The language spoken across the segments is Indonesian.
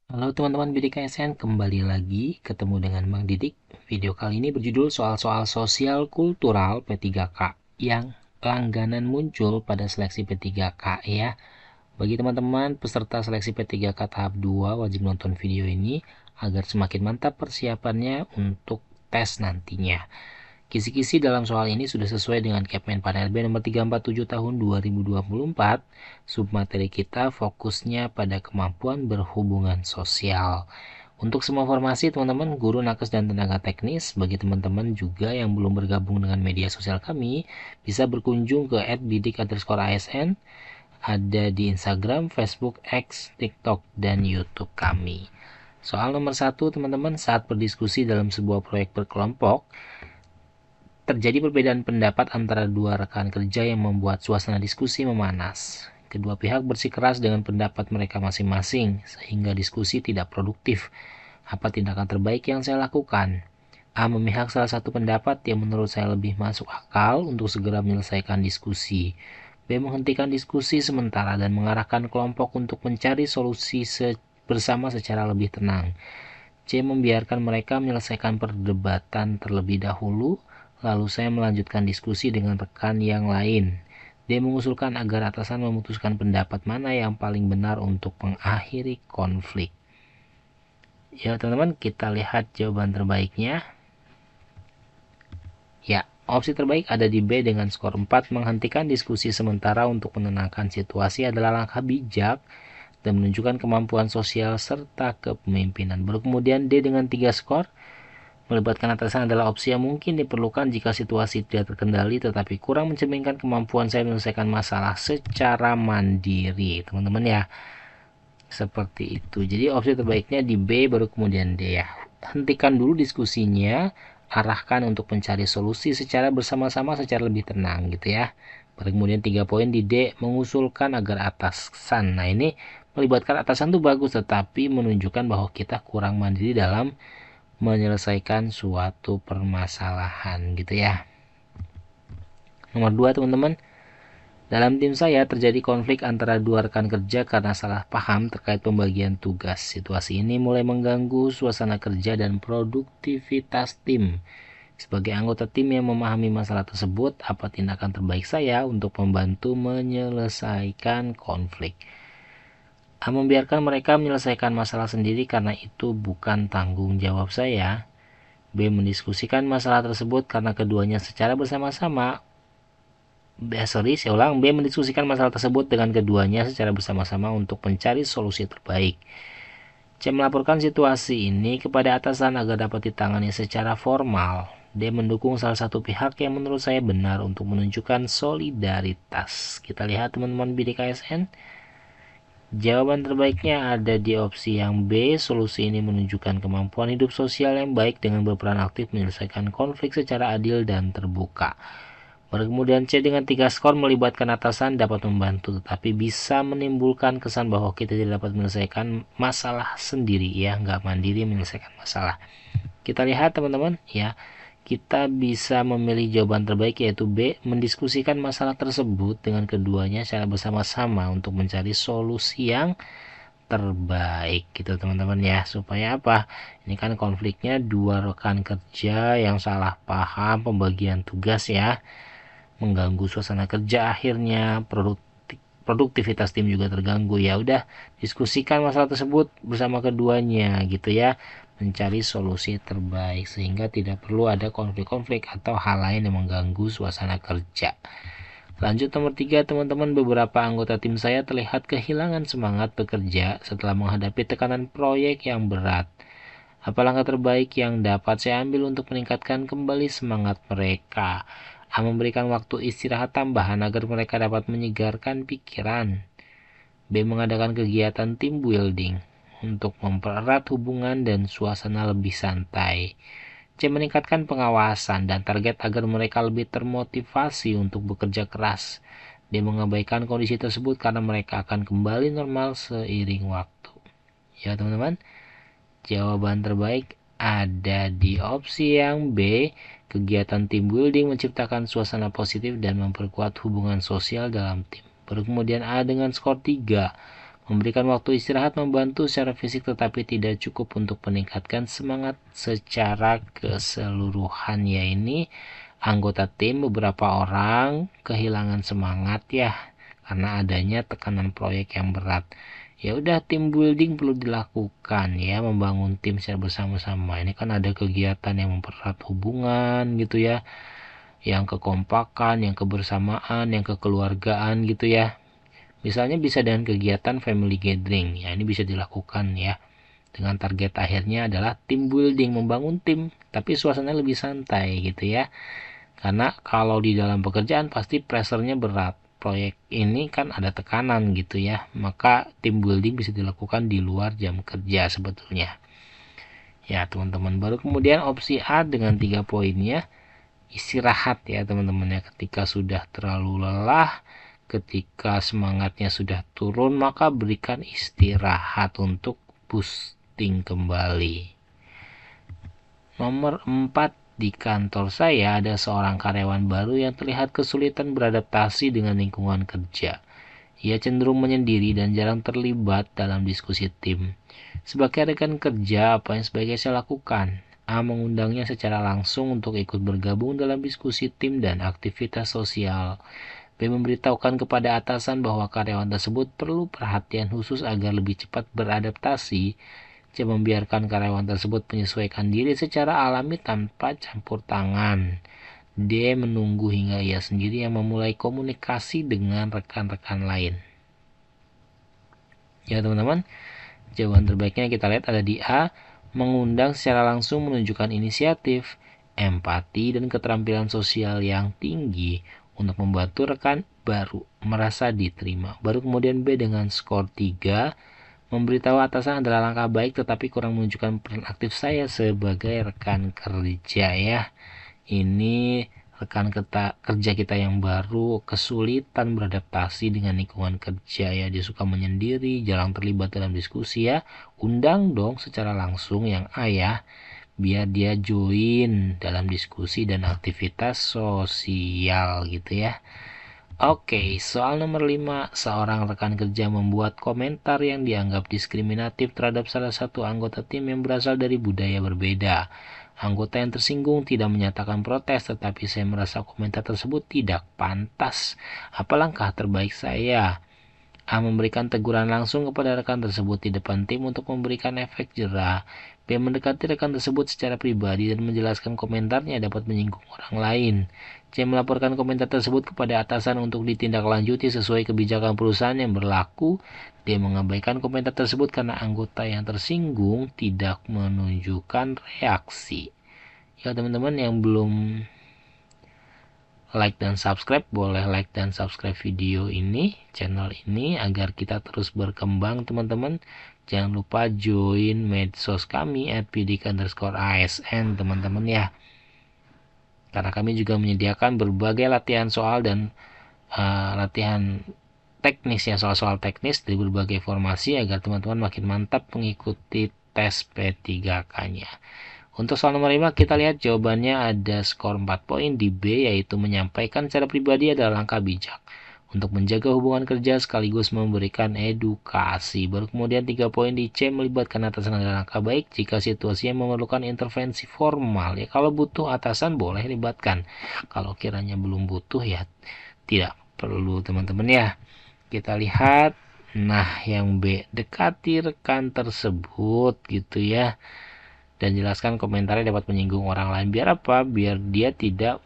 Halo teman-teman Bidik KSN, kembali lagi ketemu dengan Bang Didik. Video kali ini berjudul soal-soal sosial kultural P3K yang langganan muncul pada seleksi P3K ya. Bagi teman-teman peserta seleksi P3K tahap 2 wajib nonton video ini agar semakin mantap persiapannya untuk tes nantinya. Kisi-kisi dalam soal ini sudah sesuai dengan Kepmen Panel B nomor 347 tahun 2024. Submateri kita fokusnya pada kemampuan berhubungan sosial. Untuk semua informasi teman-teman, guru, nakes, dan tenaga teknis, bagi teman-teman juga yang belum bergabung dengan media sosial kami, bisa berkunjung ke @bidik_asn, ada di Instagram, Facebook, X, TikTok, dan YouTube kami. Soal nomor 1 teman-teman, saat berdiskusi dalam sebuah proyek berkelompok, terjadi perbedaan pendapat antara dua rekan kerja yang membuat suasana diskusi memanas. Kedua pihak bersikeras dengan pendapat mereka masing-masing, sehingga diskusi tidak produktif. Apa tindakan terbaik yang saya lakukan? A. Memihak salah satu pendapat yang menurut saya lebih masuk akal untuk segera menyelesaikan diskusi. B. Menghentikan diskusi sementara dan mengarahkan kelompok untuk mencari solusi bersama secara lebih tenang. C. Membiarkan mereka menyelesaikan perdebatan terlebih dahulu, lalu saya melanjutkan diskusi dengan rekan yang lain. D. Mengusulkan agar atasan memutuskan pendapat mana yang paling benar untuk mengakhiri konflik. Ya teman-teman, kita lihat jawaban terbaiknya. Ya, opsi terbaik ada di B dengan skor 4. Menghentikan diskusi sementara untuk menenangkan situasi adalah langkah bijak dan menunjukkan kemampuan sosial serta kepemimpinan. Baru kemudian D dengan 3 skor. Melibatkan atasan adalah opsi yang mungkin diperlukan jika situasi tidak terkendali tetapi kurang mencerminkan kemampuan saya menyelesaikan masalah secara mandiri. Teman-teman ya, seperti itu. Jadi opsi terbaiknya di B baru kemudian D ya. Hentikan dulu diskusinya, arahkan untuk mencari solusi secara bersama-sama secara lebih tenang gitu ya. Baru kemudian 3 poin di D, mengusulkan agar atasan. Nah ini melibatkan atasan tuh bagus, tetapi menunjukkan bahwa kita kurang mandiri dalam menyelesaikan suatu permasalahan gitu ya. Nomor 2 teman-teman, dalam tim saya terjadi konflik antara dua rekan kerja karena salah paham terkait pembagian tugas. Situasi ini mulai mengganggu suasana kerja dan produktivitas tim. Sebagai anggota tim yang memahami masalah tersebut, apa tindakan terbaik saya untuk membantu menyelesaikan konflik? A. Membiarkan mereka menyelesaikan masalah sendiri karena itu bukan tanggung jawab saya. B. Mendiskusikan masalah tersebut karena keduanya secara bersama-sama. Saya ulang. B. Mendiskusikan masalah tersebut dengan keduanya secara bersama-sama untuk mencari solusi terbaik. C. Melaporkan situasi ini kepada atasan agar dapat ditangani secara formal. D. Mendukung salah satu pihak yang menurut saya benar untuk menunjukkan solidaritas. Kita lihat teman-teman Bidik KSN. Jawaban terbaiknya ada di opsi yang B. Solusi ini menunjukkan kemampuan hidup sosial yang baik dengan berperan aktif menyelesaikan konflik secara adil dan terbuka. Baru kemudian C dengan 3 skor melibatkan atasan dapat membantu, tetapi bisa menimbulkan kesan bahwa kita tidak dapat menyelesaikan masalah sendiri ya, nggak mandiri menyelesaikan masalah. Kita lihat teman-teman ya, kita bisa memilih jawaban terbaik yaitu B. Mendiskusikan masalah tersebut dengan keduanya secara bersama-sama untuk mencari solusi yang terbaik gitu teman-teman ya. Supaya apa? Ini kan konfliknya dua rekan kerja yang salah paham pembagian tugas ya, mengganggu suasana kerja, akhirnya produktivitas tim juga terganggu. Ya udah, diskusikan masalah tersebut bersama keduanya gitu ya, mencari solusi terbaik sehingga tidak perlu ada konflik-konflik atau hal lain yang mengganggu suasana kerja. Lanjut nomor 3 teman-teman, beberapa anggota tim saya terlihat kehilangan semangat bekerja setelah menghadapi tekanan proyek yang berat. Apa langkah terbaik yang dapat saya ambil untuk meningkatkan kembali semangat mereka? A. Memberikan waktu istirahat tambahan agar mereka dapat menyegarkan pikiran. B. Mengadakan kegiatan team building untuk mempererat hubungan dan suasana lebih santai. C. Meningkatkan pengawasan dan target agar mereka lebih termotivasi untuk bekerja keras. D. Mengabaikan kondisi tersebut karena mereka akan kembali normal seiring waktu. Ya teman-teman, jawaban terbaik ada di opsi yang B. Kegiatan team building menciptakan suasana positif dan memperkuat hubungan sosial dalam tim. Baru kemudian A dengan skor 3. Memberikan waktu istirahat membantu secara fisik tetapi tidak cukup untuk meningkatkan semangat secara keseluruhan. Ya, ini anggota tim beberapa orang kehilangan semangat ya karena adanya tekanan proyek yang berat. Ya udah, tim building perlu dilakukan ya, membangun tim secara bersama-sama. Ini kan ada kegiatan yang mempererat hubungan gitu ya, yang kekompakan, yang kebersamaan, yang kekeluargaan gitu ya. Misalnya bisa dengan kegiatan family gathering. Ya, ini bisa dilakukan ya. Dengan target akhirnya adalah tim building, membangun tim, tapi suasananya lebih santai gitu ya. Karena kalau di dalam pekerjaan pasti pressure-nya berat. Proyek ini kan ada tekanan gitu ya. Maka tim building bisa dilakukan di luar jam kerja sebetulnya. Ya teman-teman, baru kemudian opsi A dengan 3 poinnya, istirahat ya teman-teman ya. Ketika sudah terlalu lelah, ketika semangatnya sudah turun, maka berikan istirahat untuk boosting kembali. Nomor 4, di kantor saya ada seorang karyawan baru yang terlihat kesulitan beradaptasi dengan lingkungan kerja. Ia cenderung menyendiri dan jarang terlibat dalam diskusi tim. Sebagai rekan kerja, apa yang sebaiknya saya lakukan? A. Mengundangnya secara langsung untuk ikut bergabung dalam diskusi tim dan aktivitas sosial. B. Memberitahukan kepada atasan bahwa karyawan tersebut perlu perhatian khusus agar lebih cepat beradaptasi. C. Membiarkan karyawan tersebut menyesuaikan diri secara alami tanpa campur tangan. D. Menunggu hingga ia sendiri yang memulai komunikasi dengan rekan-rekan lain. Ya teman-teman, jawaban terbaiknya kita lihat ada di A. Mengundang secara langsung menunjukkan inisiatif, empati, dan keterampilan sosial yang tinggi untuk membantu rekan baru merasa diterima. Baru kemudian B dengan skor 3. Memberitahu atasan adalah langkah baik tetapi kurang menunjukkan peran aktif saya sebagai rekan kerja ya. Ini rekan kerja kita yang baru kesulitan beradaptasi dengan lingkungan kerja ya. Dia suka menyendiri, jarang terlibat dalam diskusi ya. Undang dong secara langsung yang A ya, biar dia join dalam diskusi dan aktivitas sosial gitu ya. Oke, soal nomor 5, seorang rekan kerja membuat komentar yang dianggap diskriminatif terhadap salah satu anggota tim yang berasal dari budaya berbeda. Anggota yang tersinggung tidak menyatakan protes, tetapi saya merasa komentar tersebut tidak pantas. Apa langkah terbaik saya? A. Memberikan teguran langsung kepada rekan tersebut di depan tim untuk memberikan efek jera. B. Mendekati rekan tersebut secara pribadi dan menjelaskan komentarnya dapat menyinggung orang lain. C. Melaporkan komentar tersebut kepada atasan untuk ditindaklanjuti sesuai kebijakan perusahaan yang berlaku. D. Mengabaikan komentar tersebut karena anggota yang tersinggung tidak menunjukkan reaksi. Ya teman-teman yang belum like dan subscribe, boleh like dan subscribe video ini, channel ini, agar kita terus berkembang teman-teman. Jangan lupa join medsos kami @pidik_asn teman-teman ya, karena kami juga menyediakan berbagai latihan soal dan latihan teknis ya, soal-soal teknis dari berbagai formasi agar teman-teman makin mantap mengikuti tes P3K-nya. Untuk soal nomor 5 kita lihat jawabannya ada skor 4 poin di B, yaitu menyampaikan secara pribadi adalah langkah bijak untuk menjaga hubungan kerja sekaligus memberikan edukasi. Baru kemudian 3 poin di C, melibatkan atasan adalah langkah baik jika situasinya memerlukan intervensi formal. Ya kalau butuh atasan boleh libatkan. Kalau kiranya belum butuh ya tidak perlu teman-teman ya. Kita lihat, nah yang B, dekati rekan tersebut gitu ya, dan jelaskan komentarnya dapat menyinggung orang lain. Biar apa? Biar dia tidak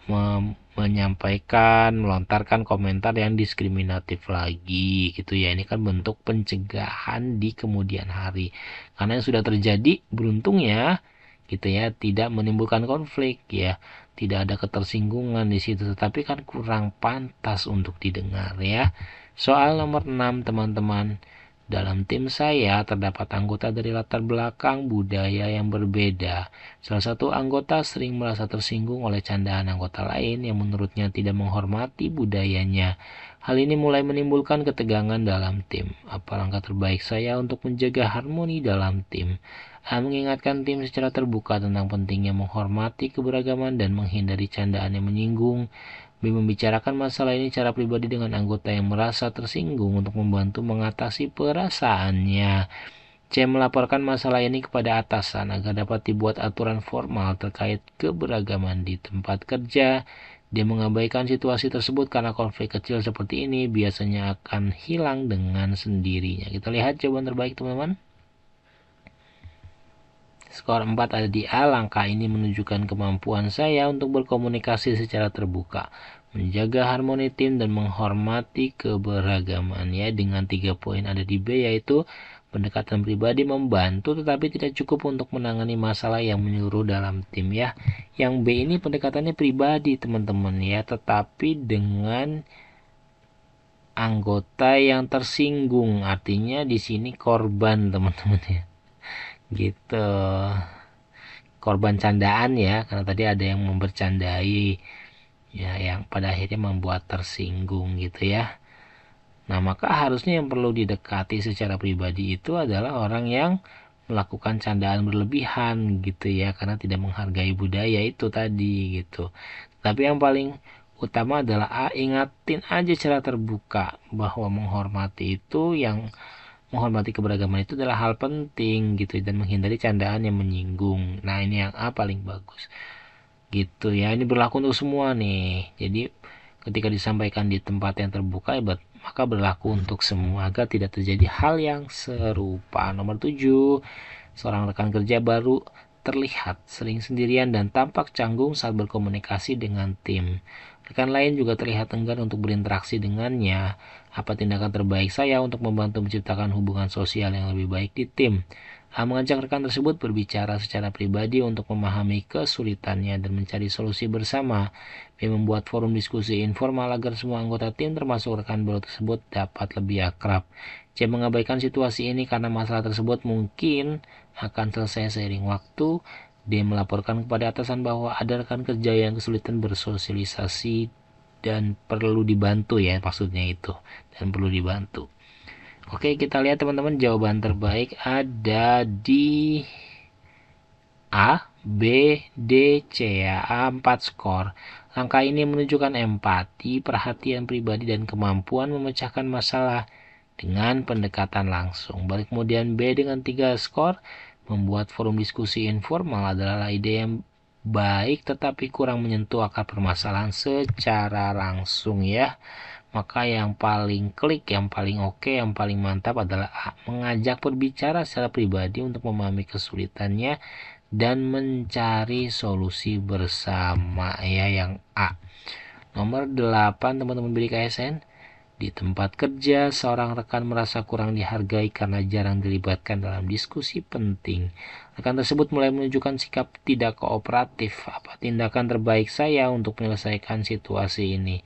menyampaikan, melontarkan komentar yang diskriminatif lagi gitu ya. Ini kan bentuk pencegahan di kemudian hari. Karena yang sudah terjadi beruntungnya gitu ya, tidak menimbulkan konflik ya. Tidak ada ketersinggungan di situ, tetapi kan kurang pantas untuk didengar ya. Soal nomor 6 teman-teman. Dalam tim saya terdapat anggota dari latar belakang budaya yang berbeda. Salah satu anggota sering merasa tersinggung oleh candaan anggota lain yang menurutnya tidak menghormati budayanya. Hal ini mulai menimbulkan ketegangan dalam tim. Apa langkah terbaik saya untuk menjaga harmoni dalam tim? A. Mengingatkan tim secara terbuka tentang pentingnya menghormati keberagaman dan menghindari candaan yang menyinggung. B. Membicarakan masalah ini secara pribadi dengan anggota yang merasa tersinggung untuk membantu mengatasi perasaannya. C. Melaporkan masalah ini kepada atasan agar dapat dibuat aturan formal terkait keberagaman di tempat kerja. D. Mengabaikan situasi tersebut karena konflik kecil seperti ini biasanya akan hilang dengan sendirinya. Kita lihat jawaban terbaik teman-teman. Skor 4 ada di A. Langkah ini menunjukkan kemampuan saya untuk berkomunikasi secara terbuka, menjaga harmoni tim, dan menghormati keberagaman. Ya, dengan 3 poin ada di B, yaitu pendekatan pribadi membantu tetapi tidak cukup untuk menangani masalah yang menyeluruh dalam tim. Ya, yang B ini pendekatannya pribadi teman-teman ya, tetapi dengan anggota yang tersinggung, artinya di sini korban teman-teman ya. Gitu, korban candaan ya, karena tadi ada yang membercandai ya, yang pada akhirnya membuat tersinggung gitu ya. Nah, maka harusnya yang perlu didekati secara pribadi itu adalah orang yang melakukan candaan berlebihan gitu ya, karena tidak menghargai budaya itu tadi gitu. Tapi yang paling utama adalah ingatin aja secara terbuka bahwa menghormati keberagaman itu adalah hal penting gitu, dan menghindari candaan yang menyinggung. Nah, ini yang A paling bagus gitu ya. Ini berlaku untuk semua nih. Jadi ketika disampaikan di tempat yang terbuka, maka berlaku untuk semua agar tidak terjadi hal yang serupa. Nomor 7, seorang rekan kerja baru terlihat sering sendirian dan tampak canggung saat berkomunikasi dengan tim. Rekan lain juga terlihat enggan untuk berinteraksi dengannya. Apa tindakan terbaik saya untuk membantu menciptakan hubungan sosial yang lebih baik di tim? A. Mengajak rekan tersebut berbicara secara pribadi untuk memahami kesulitannya dan mencari solusi bersama. B. Membuat forum diskusi informal agar semua anggota tim termasuk rekan baru tersebut dapat lebih akrab. C. Mengabaikan situasi ini karena masalah tersebut mungkin akan selesai seiring waktu. D. Melaporkan kepada atasan bahwa ada rekan kerja yang kesulitan bersosialisasi dan perlu dibantu ya, maksudnya itu, dan perlu dibantu. Oke, kita lihat teman-teman, jawaban terbaik ada di A, B, D, C ya. A 4 skor. Langkah ini menunjukkan empati, perhatian pribadi, dan kemampuan memecahkan masalah dengan pendekatan langsung. Balik kemudian B dengan 3 skor. Membuat forum diskusi informal adalah ide yang baik tetapi kurang menyentuh akar permasalahan secara langsung ya. Maka yang paling klik, yang paling oke, yang paling mantap adalah A. Mengajak berbicara secara pribadi untuk memahami kesulitannya dan mencari solusi bersama ya, yang A. Nomor 8 teman-teman bidik ASN. Di tempat kerja, seorang rekan merasa kurang dihargai karena jarang dilibatkan dalam diskusi penting. Rekan tersebut mulai menunjukkan sikap tidak kooperatif. Apa tindakan terbaik saya untuk menyelesaikan situasi ini?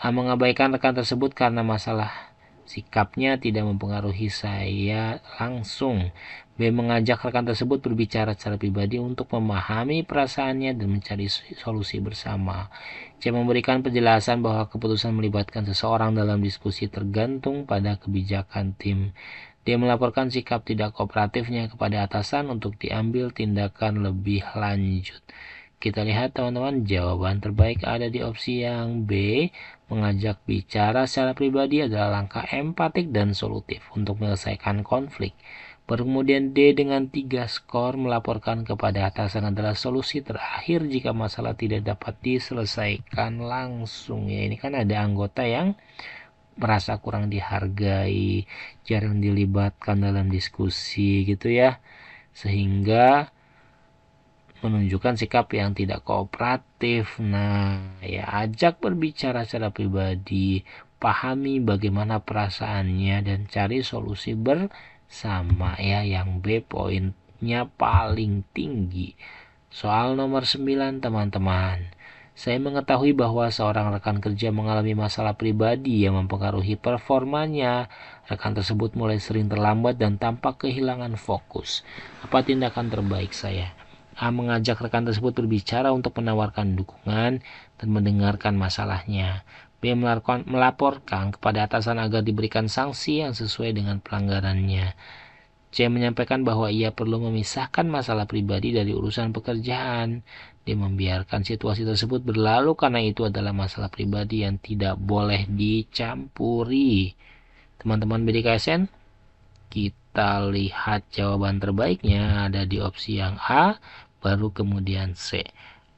A. Mengabaikan rekan tersebut karena masalah sikapnya tidak mempengaruhi saya langsung. B. Mengajak rekan tersebut berbicara secara pribadi untuk memahami perasaannya dan mencari solusi bersama. C. Memberikan penjelasan bahwa keputusan melibatkan seseorang dalam diskusi tergantung pada kebijakan tim. D. Melaporkan sikap tidak kooperatifnya kepada atasan untuk diambil tindakan lebih lanjut. Kita lihat teman-teman, jawaban terbaik ada di opsi yang B. Mengajak bicara secara pribadi adalah langkah empatik dan solutif untuk menyelesaikan konflik. Kemudian D dengan 3 skor, melaporkan kepada atasan adalah solusi terakhir jika masalah tidak dapat diselesaikan langsung. Ya, ini kan ada anggota yang merasa kurang dihargai, jarang dilibatkan dalam diskusi gitu ya, sehingga menunjukkan sikap yang tidak kooperatif. Nah, ya, ajak berbicara secara pribadi, pahami bagaimana perasaannya dan cari solusi bersama ya, yang B poinnya paling tinggi. Soal nomor 9 teman-teman. Saya mengetahui bahwa seorang rekan kerja mengalami masalah pribadi yang mempengaruhi performanya. Rekan tersebut mulai sering terlambat dan tampak kehilangan fokus. Apa tindakan terbaik saya? A. Mengajak rekan tersebut berbicara untuk menawarkan dukungan dan mendengarkan masalahnya. B. Melaporkan kepada atasan agar diberikan sanksi yang sesuai dengan pelanggarannya. C menyampaikan bahwa ia perlu memisahkan masalah pribadi dari urusan pekerjaan. D membiarkan situasi tersebut berlalu karena itu adalah masalah pribadi yang tidak boleh dicampuri. Teman-teman BDKSN, kita lihat jawaban terbaiknya ada di opsi yang A, baru kemudian C.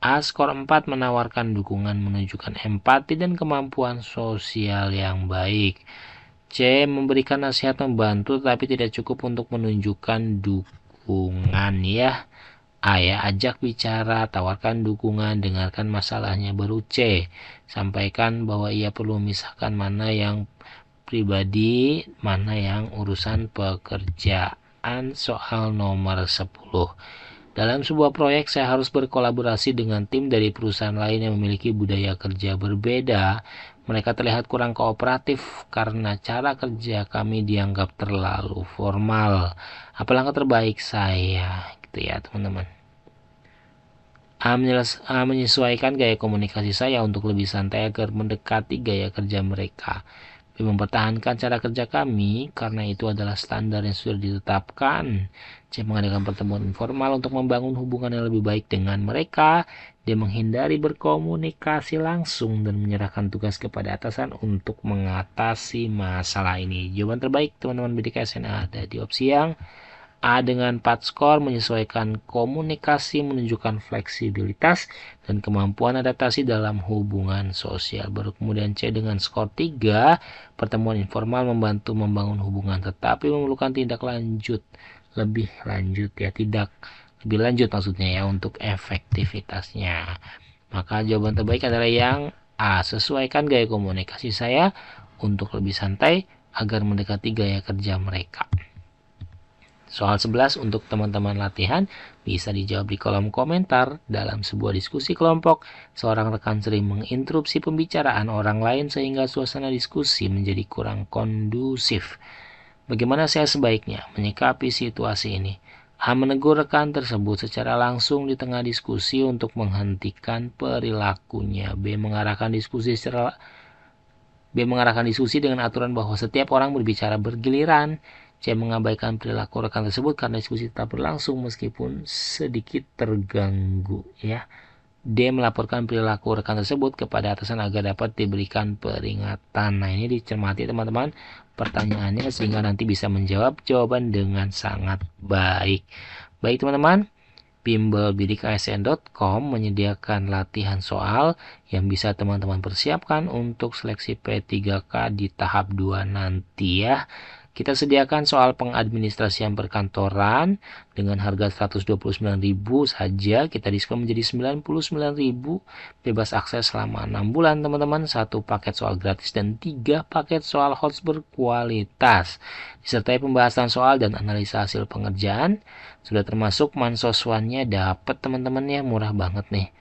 A skor 4 menawarkan dukungan, menunjukkan empati dan kemampuan sosial yang baik. C memberikan nasihat membantu tapi tidak cukup untuk menunjukkan dukungan ya. A ya, ajak bicara, tawarkan dukungan, dengarkan masalahnya. Baru C, sampaikan bahwa ia perlu memisahkan mana yang pribadi, mana yang urusan pekerjaan. Soal nomor 10. Dalam sebuah proyek, saya harus berkolaborasi dengan tim dari perusahaan lain yang memiliki budaya kerja berbeda. Mereka terlihat kurang kooperatif karena cara kerja kami dianggap terlalu formal. Apa langkah terbaik saya? Gitu ya, teman-teman. A menyesuaikan gaya komunikasi saya untuk lebih santai agar mendekati gaya kerja mereka. B mempertahankan cara kerja kami karena itu adalah standar yang sudah ditetapkan. C mengadakan pertemuan informal untuk membangun hubungan yang lebih baik dengan mereka. D menghindari berkomunikasi langsung dan menyerahkan tugas kepada atasan untuk mengatasi masalah ini. Jawaban terbaik teman-teman BDKSN ada di opsi yang A dengan 4 skor, menyesuaikan komunikasi, menunjukkan fleksibilitas dan kemampuan adaptasi dalam hubungan sosial. Baru kemudian C dengan skor 3, pertemuan informal membantu membangun hubungan tetapi memerlukan tindak lanjut, lebih lanjut ya, tidak lebih lanjut maksudnya ya untuk efektivitasnya. Maka jawaban terbaik adalah yang A, sesuaikan gaya komunikasi saya untuk lebih santai agar mendekati gaya kerja mereka. Soal 11 untuk teman-teman latihan bisa dijawab di kolom komentar. Dalam sebuah diskusi kelompok, seorang rekan sering menginterupsi pembicaraan orang lain sehingga suasana diskusi menjadi kurang kondusif. Bagaimana saya sebaiknya menyikapi situasi ini? A. Menegur rekan tersebut secara langsung di tengah diskusi untuk menghentikan perilakunya. B. Mengarahkan diskusi dengan aturan bahwa setiap orang berbicara bergiliran. C. Mengabaikan perilaku rekan tersebut karena diskusi tetap berlangsung meskipun sedikit terganggu ya. D. Melaporkan perilaku rekan tersebut kepada atasan agar dapat diberikan peringatan. Nah, ini dicermati teman-teman pertanyaannya sehingga nanti bisa menjawab jawaban dengan sangat baik. Baik teman-teman, bimbelbidikasn.com menyediakan latihan soal yang bisa teman-teman persiapkan untuk seleksi P3K di tahap 2 nanti ya. Kita sediakan soal pengadministrasian perkantoran dengan harga 129.000 saja. Kita diskon menjadi 99.000, bebas akses selama 6 bulan teman-teman. 1 paket soal gratis dan 3 paket soal HOTS berkualitas. Disertai pembahasan soal dan analisa hasil pengerjaan. Sudah termasuk mansoswannya dapat teman-teman ya, murah banget nih.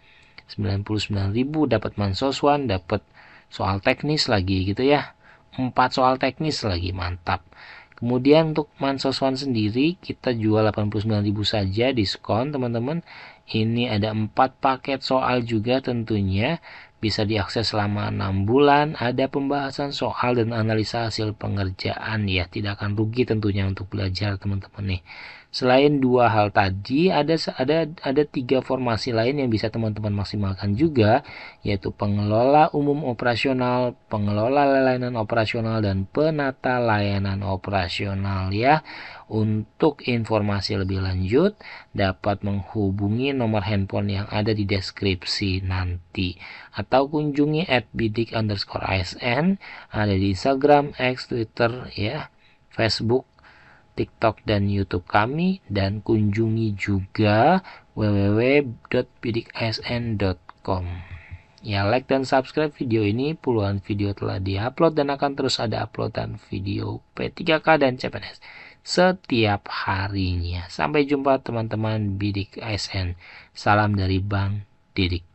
99.000 dapat mansoswan, dapat soal teknis lagi gitu ya. 4 soal teknis lagi, mantap. Kemudian untuk mansoswan sendiri kita jual 89.000 saja diskon teman-teman. Ini ada 4 paket soal juga tentunya. Bisa diakses selama 6 bulan. Ada pembahasan soal dan analisa hasil pengerjaan ya. Tidak akan rugi tentunya untuk belajar teman-teman nih. Selain 2 hal tadi, ada 3 formasi lain yang bisa teman-teman maksimalkan juga, yaitu pengelola umum operasional, pengelola layanan operasional, dan penata layanan operasional ya. Untuk informasi lebih lanjut, dapat menghubungi nomor handphone yang ada di deskripsi nanti. Atau kunjungi @bidik_asn, ada di Instagram, X, Twitter ya, Facebook, TikTok dan YouTube kami, dan kunjungi juga www.bidikasn.com. Ya, like dan subscribe video ini. Puluhan video telah diupload dan akan terus ada uploadan video P3K dan CPNS setiap harinya. Sampai jumpa teman-teman Bidik ASN. Salam dari Bang Didik.